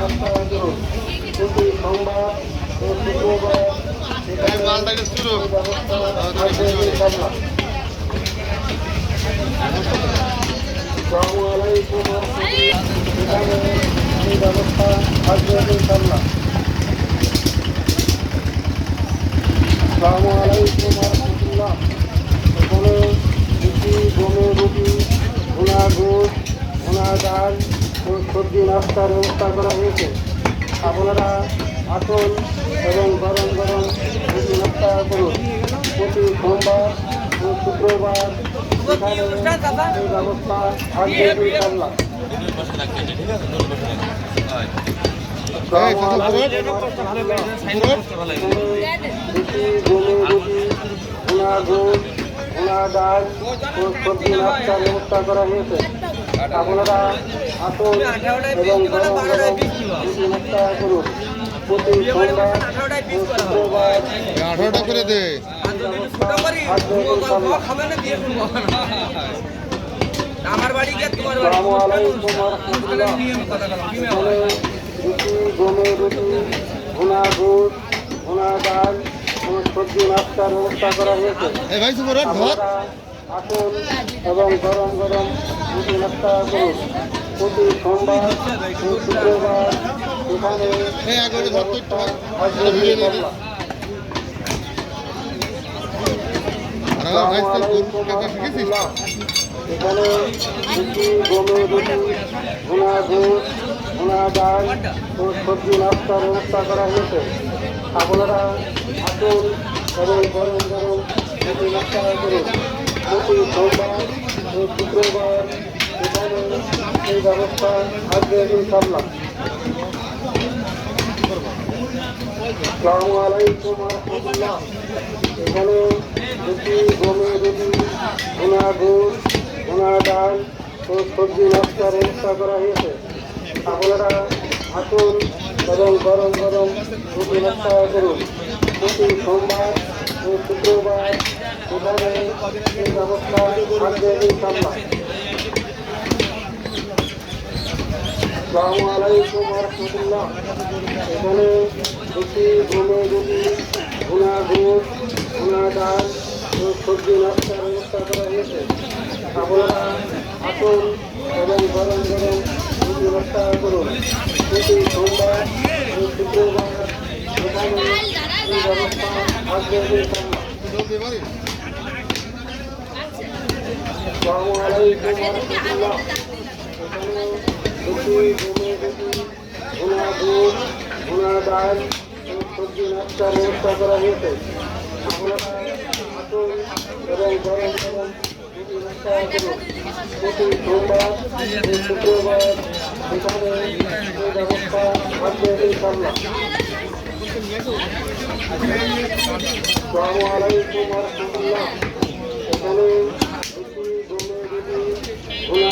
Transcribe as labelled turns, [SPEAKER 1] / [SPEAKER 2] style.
[SPEAKER 1] রক্ষা করুন। প্রতি সোমবার ও শুক্রবার ব্যবস্থা আসলাম। আসসালামু আলাইকুম এখানে এই ব্যবস্থা থাকবে ইনশাল্লাহ। আসসালামু আলাইকুম রহমতুল্লাহ। এখানে রুটি, গমের রুটি, ভুনা গোশ, ভুনা ডাল ও সবজি নাস্তার ব্যবস্থা করা হয়েছে। আপনারা আসুন এবং গরম গরম রুটি নাস্তা করুন। প্রতি সোমবার ও শুক্রবার এখানে এই ব্যবস্থা থাকবে ইনশাল্লাহ। ভুনা গোশ, ভুনা ডাল ও সবজি নাস্তার ব্যবস্থা করা হয়েছে। আপনারা আসুন এবং গরম গরম রুটি নাস্তা করুন। প্রতি সোমবার ও শুক্রবার
[SPEAKER 2] 18টা করে দে।
[SPEAKER 3] আমার বাড়ি কে তোমার
[SPEAKER 1] আসসালামু আলাইকুম রহমতুল্লাহ। রুটি, গমের রুটি, ভুনা গোশ, ভুনা ডাল ও সবজি নাস্তার ব্যবস্থা করা হয়েছে।
[SPEAKER 2] এই ভাই সুবর ধর।
[SPEAKER 1] আপনারা আসুন এবং গরম গরম রুটি নাস্তা করুন। প্রতি সোমবার ও শুক্রবার এখানে
[SPEAKER 2] এই আগে ধর তো একটু
[SPEAKER 1] আসবে ইনশাল্লাহ।
[SPEAKER 2] আর আমার ভাই তো কোন কাকা শিখেছিস?
[SPEAKER 1] এখানে রুটি, গমের রুটি, ভুনা গোশ, ভুনা ডাল ও সবজি নাস্তার ব্যবস্থা করা হয়েছে। আপনারা আসুন এবং গরম গরম রুটি নাস্তা করুন। প্রতি সোমবার ও শুক্রবার এখানে এই ব্যবস্থা আসবে ইনশাল্লাহ। আসসালামু আলাইকুম রহমতুল্লাহ। এখানে রুটি, গমের রুটি, ভুনা গোশ, ভুনা ডাল ও সবজি নাস্তার ব্যবস্থা করা হয়েছে। আপনারা আসুন এবং গরম গরম রুটি নাস্তা করুন। প্রতি সোমবার ও শুক্রবার এখানে এই ব্যবস্থা থাকবে ইনশাল্লাহ। আসসালামু আলাইকুম রহমতুল্লাহ। এখানে রুটি, গমের রুটি, ভুনা গোশ, ভুনা ডাল ও সবজি নাস্তার ব্যবস্থা করা হয়েছে। আপনারা আসুন এবং গরম গরম রুটি নাস্তা করুন। প্রতি সোমবার ও শুক্রবার এখানে এই ব্যবস্থা থাকবে ইনশাল্লাহ। আসসালামু আলাইকুম রহমতুল্লাহ। এখানে রুটি, গমের রুটি, ভুনা গোশ, ভুনা ডাল ও সবজি নাস্তার ব্যবস্থা করা হয়েছে। আপনারা আসুন এবং গরম গরম রুটি নাস্তা করুন। প্রতি সোমবার ও শুক্রবার এখানে এই ব্যবস্থা থাকবে ইনশাল্লাহ। আসসালামু আলাইকুম রহমতুল্লাহ। এখানে রুটি, গমের রুটি, ভুনা